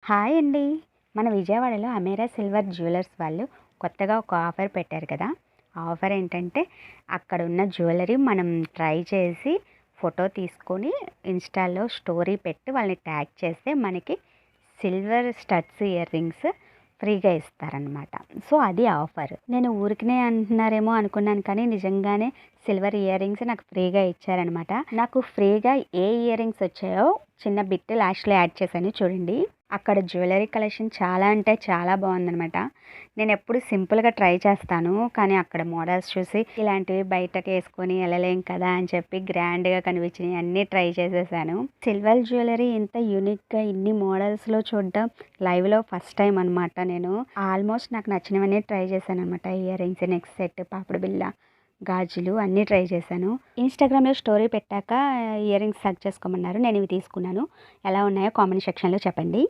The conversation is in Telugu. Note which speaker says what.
Speaker 1: హాయ్ అండి. మన విజయవాడలో అమేరా సిల్వర్ జ్యువెలర్స్ వాళ్ళు కొత్తగా ఒక ఆఫర్ పెట్టారు కదా! ఆ ఆఫర్ ఏంటంటే అక్కడున్న జ్యువెలరీ మనం ట్రై చేసి ఫోటో తీసుకొని ఇన్‌స్టాలో స్టోరీ పెట్టి వాళ్ళని ట్యాగ్ చేస్తే మనకి సిల్వర్ స్టడ్స్ ఇయర్ రింగ్స్ ఫ్రీగా ఇస్తారనమాట. సో, అది ఆఫర్. నేను ఊరికనే అంటున్నారేమో అనుకున్నాను కానీ నిజంగానే సిల్వర్ ఇయర్ రింగ్స్ నాకు ఫ్రీగా ఇచ్చారనమాట. నాకు ఫ్రీగా ఏ ఇయర్ రింగ్స్ వచ్చాయో చిన్న బిట్ లాస్ట్‌లో యాడ్ చేశాను చూడండి. అక్కడ జ్యువెలరీ కలెక్షన్ చాలా అంటే చాలా బాగుందనమాట. నేను ఎప్పుడు సింపుల్గా ట్రై చేస్తాను కానీ అక్కడ మోడల్స్ చూసి ఇలాంటివి బయటకు వేసుకొని వెళ్ళలేం కదా అని చెప్పి గ్రాండ్గా కనిపించినవి అన్నీ ట్రై చేసేసాను. సిల్వర్ జ్యువెలరీ ఇంత యూనిక్గా ఇన్ని మోడల్స్లో చూడడం లైవ్లో ఫస్ట్ టైం అనమాట. నేను ఆల్మోస్ట్ నాకు నచ్చినవన్నీ ట్రై చేశాను అనమాట. ఇయర్ రింగ్స్, నెక్ సెట్, పాపిడి బిళ్ళ, గాజులు అన్నీ ట్రై చేశాను. ఇన్‌స్టాగ్రామ్‌లో స్టోరీ పెట్టాక ఇయర్ రింగ్స్ సెలెక్ట్ చేసుకోమన్నారు. నేను ఇవి తీసుకున్నాను. ఎలా ఉన్నాయో కామెంట్ సెక్షన్‌లో చెప్పండి.